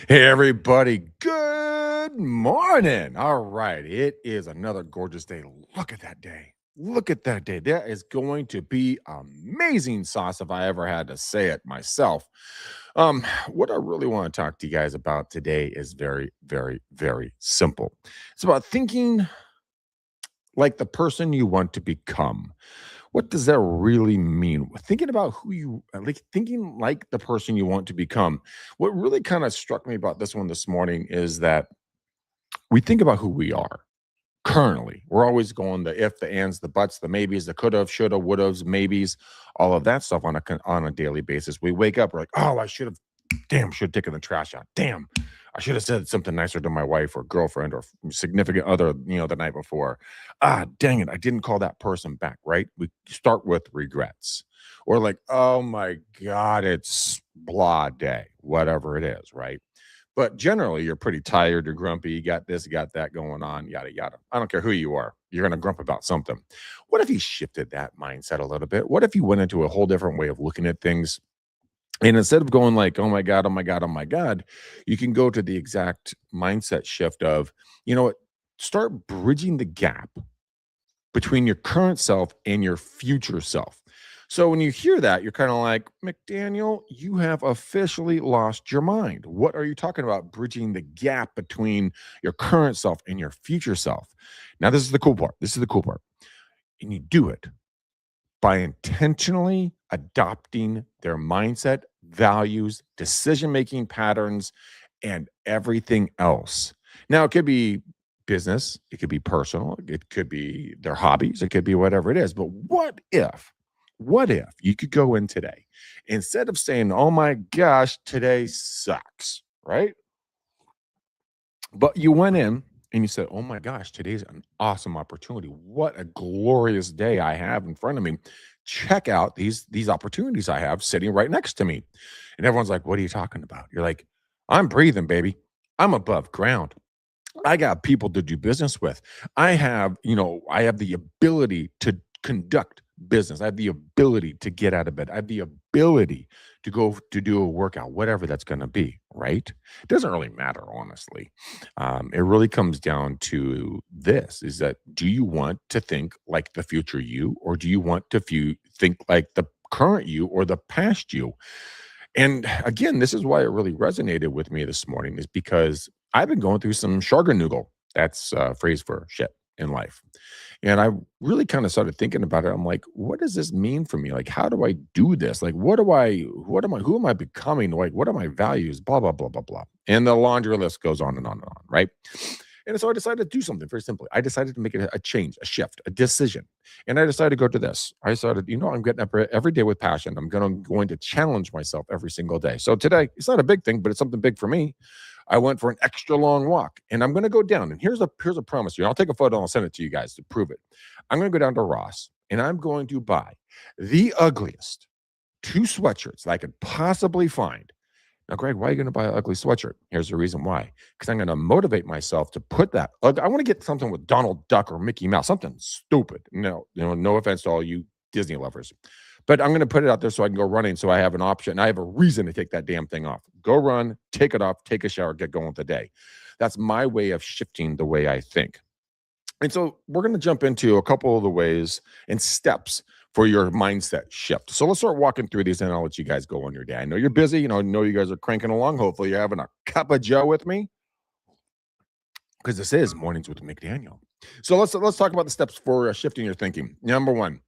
Hey, everybody. Good morning. All right. It is another gorgeous day. Look at that day. Look at that day. That is going to be amazing sauce if I ever had to say it myself. What I really want to talk to you guys about today is very, very, very simple. It's about thinking like the person you want to become. What does that really mean? Thinking about who you like, thinking like the person you want to become. What really kind of struck me about this one this morning is that we think about who we are currently. We're always going the if, the ands, the buts, the maybes, the coulda, shoulda, wouldas, maybes, all of that stuff on a daily basis. We wake up, we're like, oh, I should have, damn, should have taken the trash out. Damn, I should have said something nicer to my wife or girlfriend or significant other, the night before. Ah, dang it, I didn't call that person back. Right? We start with regrets, or like, oh my god, it's blah day, whatever it is. Right? But generally, you're pretty tired, you're grumpy, you got this, you got that going on, yada, yada. I don't care who you are, you're going to grump about something. What if you shifted that mindset a little bit? What if you went into a whole different way of looking at things? And instead of going like, oh my God, oh my God, oh my God, you can go to the exact mindset shift of, you know what, start bridging the gap between your current self and your future self. So when you hear that, you're kind of like, McDaniel, you have officially lost your mind. What are you talking about? Bridging the gap between your current self and your future self. Now, this is the cool part. This is the cool part. And you do it by intentionally adopting their mindset, values, decision making patterns, and everything else. Now, it could be business, it could be personal, it could be their hobbies, it could be whatever it is. But what if you could go in today instead of saying, oh my gosh, today sucks, right? But you went in and you said, "Oh my gosh, today's an awesome opportunity. What a glorious day I have in front of me. Check out these opportunities I have sitting right next to me." And everyone's like, "What are you talking about?" You're like, "I'm breathing, baby. I'm above ground. I got people to do business with. I have the ability to conduct business. I have the ability to get out of bed. I have the ability to go to do a workout, whatever that's going to be, right? It doesn't really matter, honestly. It really comes down to this is that do you want to think like the future you, or do you want to think like the current you or the past you? And again, this is why it really resonated with me this morning, is because I've been going through some Sharganoogle. That's a phrase for shit in life. And I really kind of started thinking about it. I'm like, what does this mean for me? Like, how do I do this? Like, who am I becoming? Like, what are my values? Blah, blah, blah, blah, blah. And the laundry list goes on and on and on, right? And so I decided to do something very simply. I decided to make it a change, a shift, a decision. And I decided to go to this. I decided, I'm getting up every day with passion. I'm going to challenge myself every single day. So today, it's not a big thing, but it's something big for me. I went for an extra long walk, and I'm going to go down. And here's a promise to you. I'll take a photo and I'll send it to you guys to prove it. I'm going to go down to Ross, and I'm going to buy the ugliest two sweatshirts that I could possibly find. Now, Greg, why are you going to buy an ugly sweatshirt? Here's the reason why. Because I'm going to motivate myself to put that. I want to get something with Donald Duck or Mickey Mouse, something stupid. No offense to all you Disney lovers, but I'm going to put it out there so I can go running. So I have an option. I have a reason to take that damn thing off. Go run, take it off, take a shower, get going with the day. That's my way of shifting the way I think. And so we're going to jump into a couple of the ways and steps for your mindset shift. So let's start walking through these and I'll let you guys go on your day. I know you're busy. I know you guys are cranking along. Hopefully you're having a cup of Joe with me because this is Mornings with McDaniel. So let's talk about the steps for shifting your thinking. Number one,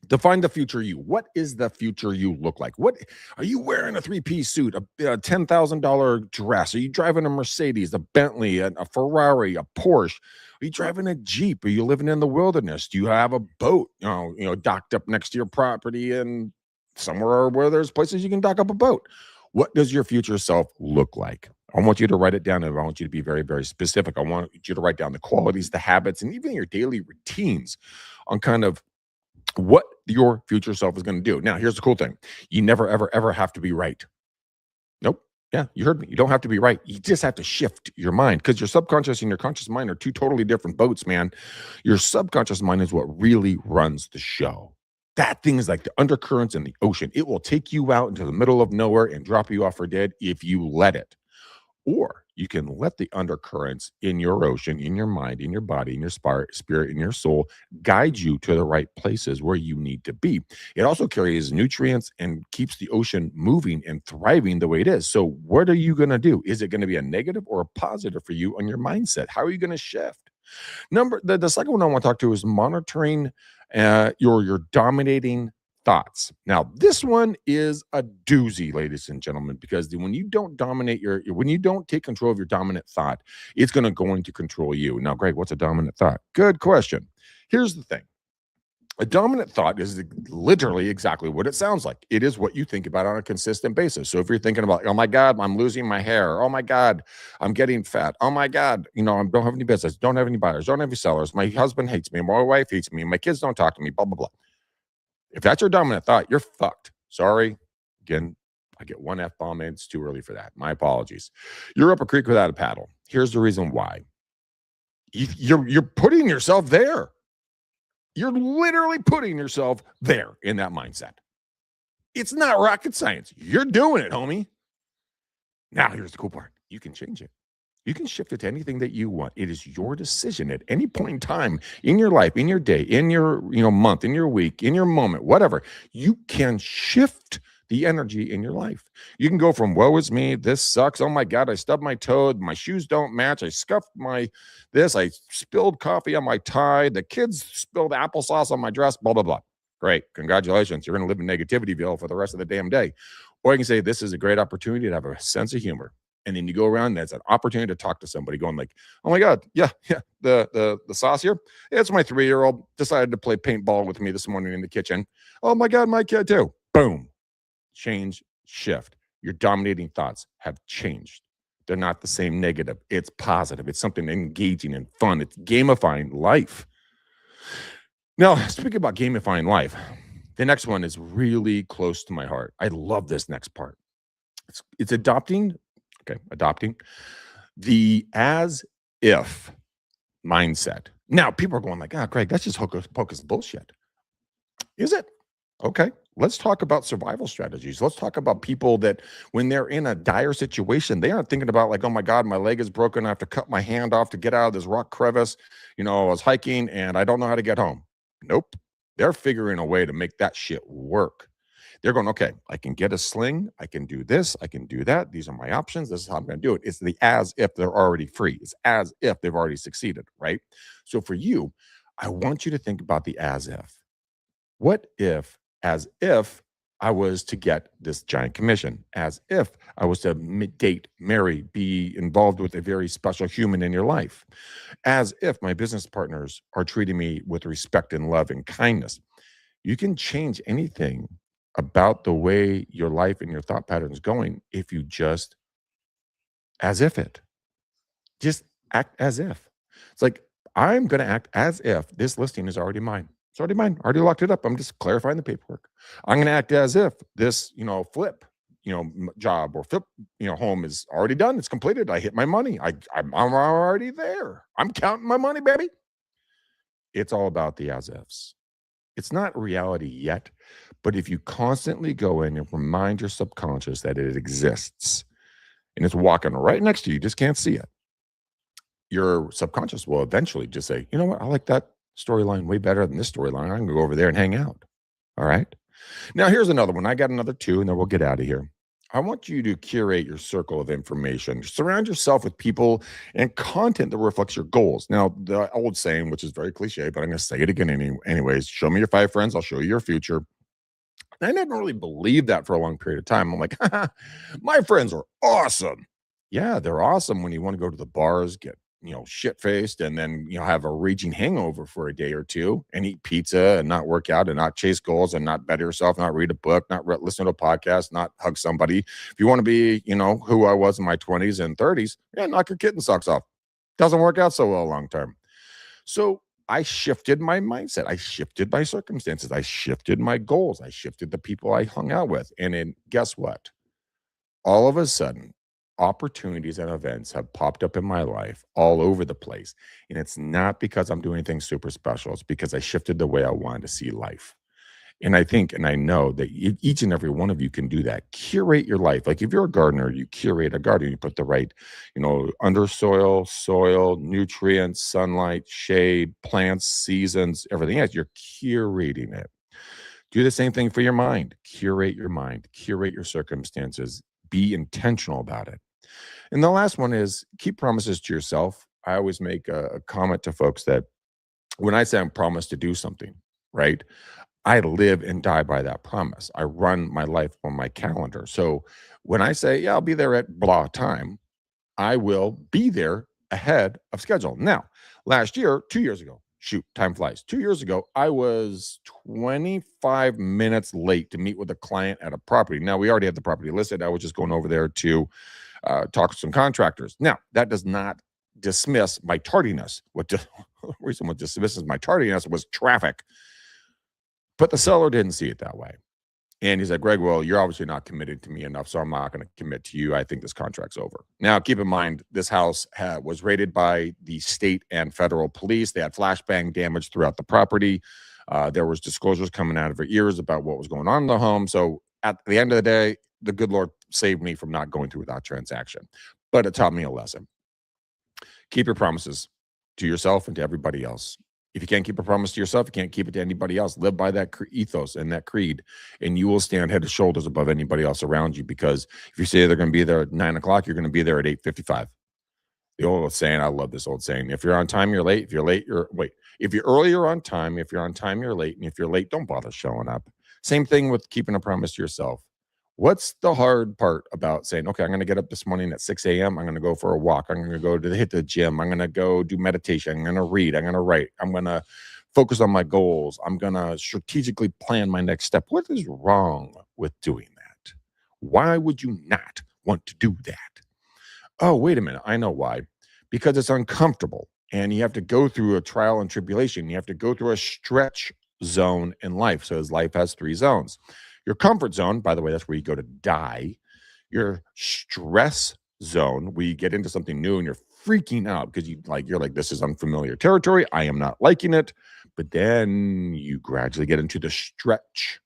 define the future you. What is the future you look like? What are you wearing? A three-piece suit, a $10,000 dress? Are you driving a Mercedes, a Bentley, a Ferrari, a Porsche? Are you driving a Jeep? Are you living in the wilderness? Do you have a boat, docked up next to your property and somewhere where there's places you can dock up a boat? What does your future self look like? I want you to write it down, and I want you to be very, very specific. I want you to write down the qualities, the habits, and even your daily routines on kind of what your future self is going to do. Now, here's the cool thing. You never, ever, ever have to be right. Nope. Yeah, you heard me. You don't have to be right. You just have to shift your mind because your subconscious and your conscious mind are two totally different boats, man. Your subconscious mind is what really runs the show. That thing is like the undercurrents in the ocean. It will take you out into the middle of nowhere and drop you off for dead if you let it. or you can let the undercurrents in your ocean, in your mind, in your body, in your spirit, in your soul guide you to the right places where you need to be. It also carries nutrients and keeps the ocean moving and thriving the way it is. So, what are you going to do? Is it going to be a negative or a positive for you on your mindset? How are you going to shift? The second one I want to talk to is monitoring your dominating thoughts. Now, this one is a doozy, ladies and gentlemen, because when you don't dominate when you don't take control of your dominant thought, it's going to control you. Now, Greg, what's a dominant thought? Good question. Here's the thing. A dominant thought is literally exactly what it sounds like. It is what you think about on a consistent basis. So if you're thinking about, oh my God, I'm losing my hair. Oh my God, I'm getting fat. Oh my God, I don't have any business. Don't have any buyers. Don't have any sellers. My husband hates me. My wife hates me. My kids don't talk to me. Blah, blah, blah. If that's your dominant thought, you're fucked. Sorry. Again, I get one F-bomb in. It's too early for that. My apologies. You're up a creek without a paddle. Here's the reason why. You're putting yourself there. You're literally putting yourself there in that mindset. It's not rocket science. You're doing it, homie. Now, here's the cool part. You can change it. You can shift it to anything that you want. It is your decision at any point in time in your life, in your day, in your month, in your week, in your moment, whatever. You can shift the energy in your life. You can go from woe is me, this sucks, oh my God, I stubbed my toe, my shoes don't match, I scuffed I spilled coffee on my tie, the kids spilled applesauce on my dress, blah, blah, blah. Great, congratulations. You're going to live in negativityville for the rest of the damn day. Or you can say, this is a great opportunity to have a sense of humor. And then you go around, that's an opportunity to talk to somebody going like, oh my God, yeah, the sauce here. Yeah, it's my 3-year-old decided to play paintball with me this morning in the kitchen. Oh my God, my kid too. Boom. Change, shift. Your dominating thoughts have changed. They're not the same negative. It's positive. It's something engaging and fun. It's gamifying life. Now, speaking about gamifying life, the next one is really close to my heart. I love this next part. It's adopting the as if mindset. Now, people are going like, Greg, that's just hocus pocus bullshit. Is it? Okay, let's talk about survival strategies. Let's talk about people that when they're in a dire situation, they aren't thinking about like, oh my God, my leg is broken. I have to cut my hand off to get out of this rock crevice. I was hiking and I don't know how to get home. Nope. They're figuring a way to make that shit work. They're going, okay, I can get a sling. I can do this. I can do that. These are my options. This is how I'm going to do it. It's the as if they're already free. It's as if they've already succeeded, right? So for you, I want you to think about the as if. What if, as if I was to get this giant commission, as if I was to date, marry, be involved with a very special human in your life, as if my business partners are treating me with respect and love and kindness. You can change anything about the way your life and your thought pattern is going if you just as if it. Just act as if. It's like, I'm going to act as if this listing is already mine. It's already mine. Already locked it up. I'm just clarifying the paperwork. I'm going to act as if this, flip, job or flip, home is already done. It's completed. I hit my money. I'm already there. I'm counting my money, baby. It's all about the as ifs. It's not reality yet, but if you constantly go in and remind your subconscious that it exists and it's walking right next to you, you just can't see it, your subconscious will eventually just say, you know what, I like that storyline way better than this storyline. I'm going to go over there and hang out. All right. Now, here's another one. I got another 2, and then we'll get out of here. I want you to curate your circle of information. Surround yourself with people and content that reflects your goals. Now, the old saying, which is very cliche, but I'm going to say it again anyways, show me your 5 friends, I'll show you your future. I didn't really believe that for a long period of time. I'm like, my friends are awesome. Yeah, they're awesome when you want to go to the bars, get shit-faced, and then, have a raging hangover for a day or 2 and eat pizza and not work out and not chase goals and not better yourself, not read a book, not listen to a podcast, not hug somebody. If you want to be, who I was in my 20s and 30s, knock your kitten socks off. Doesn't work out so well long term. So I shifted my mindset. I shifted my circumstances. I shifted my goals. I shifted the people I hung out with. And then guess what? All of a sudden, opportunities and events have popped up in my life all over the place. And it's not because I'm doing anything super special. It's because I shifted the way I wanted to see life. And I think, and I know that each and every one of you can do that. Curate your life. Like if you're a gardener, you curate a garden. You put the right, undersoil, soil, nutrients, sunlight, shade, plants, seasons, everything else. You're curating it. Do the same thing for your mind. Curate your mind. Curate your circumstances. Be intentional about it. And the last one is keep promises to yourself. I always make a comment to folks that when I say I promise to do something, right? I live and die by that promise. I run my life on my calendar. So when I say, yeah, I'll be there at blah time, I will be there ahead of schedule. Now, last year, 2 years ago, shoot, time flies. 2 years ago, I was 25 minutes late to meet with a client at a property. Now, we already had the property listed. I was just going over there to talk to some contractors. Now, that does not dismiss my tardiness. The reason what dismisses my tardiness was traffic. But the seller didn't see it that way. And he's like, Greg, well, you're obviously not committed to me enough, so I'm not going to commit to you. I think this contract's over. Now, keep in mind, this house was raided by the state and federal police. They had flashbang damage throughout the property. There was disclosures coming out of her ears about what was going on in the home. So at the end of the day, the good Lord saved me from not going through that transaction. But it taught me a lesson. Keep your promises to yourself and to everybody else. If you can't keep a promise to yourself, you can't keep it to anybody else. Live by that ethos and that creed, and you will stand head and shoulders above anybody else around you. Because if you say they're going to be there at 9 o'clock, you're going to be there at 8:55. The old saying, I love this old saying: if you're on time, you're late. If you're late, if you're early, you're on time. If you're on time, you're late. And if you're late, don't bother showing up. Same thing with keeping a promise to yourself. What's the hard part about saying, okay, I'm going to get up this morning at 6 a.m. I'm going to go for a walk. I'm going to go to hit the gym. I'm going to go do meditation. I'm going to read. I'm going to write. I'm going to focus on my goals. I'm going to strategically plan my next step. What is wrong with doing that? Why would you not want to do that? Oh, wait a minute. I know why. Because it's uncomfortable and you have to go through a trial and tribulation. You have to go through a stretch zone in life. So his life has 3 zones. Your comfort zone, by the way, that's where you go to die. Your stress zone, where you get into something new and you're freaking out because you're like, this is unfamiliar territory. I am not liking it. But then you gradually get into the stretch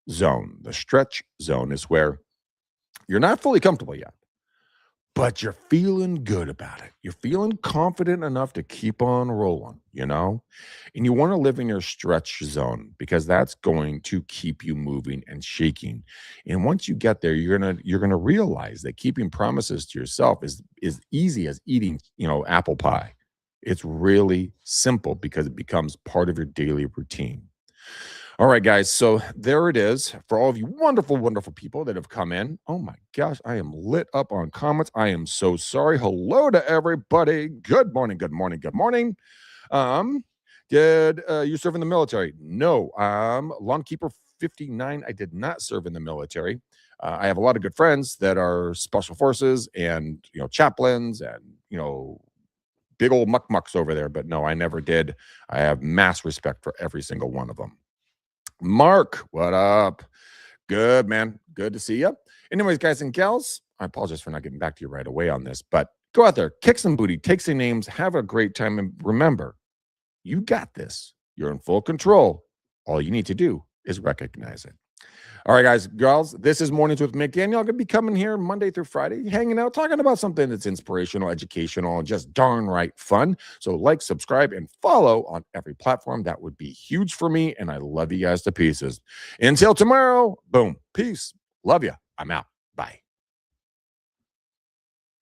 zone. The stretch zone is where you're not fully comfortable yet, but you're feeling good about it. You're feeling confident enough to keep on rolling, And you want to live in your stretch zone because that's going to keep you moving and shaking. And once you get there, you're gonna realize that keeping promises to yourself is easy as eating, apple pie. It's really simple because it becomes part of your daily routine. All right, guys. So there it is for all of you wonderful, wonderful people that have come in. Oh my gosh, I am lit up on comments. I am so sorry. Hello to everybody. Good morning, good morning, good morning. Did you serve in the military? No. Lawnkeeper 59. I did not serve in the military. I have a lot of good friends that are special forces and chaplains and big old mucks over there. But no, I never did. I have mass respect for every single one of them. Mark, what up? Good, man. Good to see you. Anyways, guys and gals, I apologize for not getting back to you right away on this, but go out there, kick some booty, take some names, have a great time, and remember, you got this. You're in full control. All you need to do is recognize it. All right, guys, girls, this is Mornings with McDaniel. I'm going to be coming here Monday through Friday, hanging out, talking about something that's inspirational, educational, and just darn right fun. So like, subscribe, and follow on every platform. That would be huge for me, and I love you guys to pieces. Until tomorrow, boom, peace, love you. I'm out. Bye.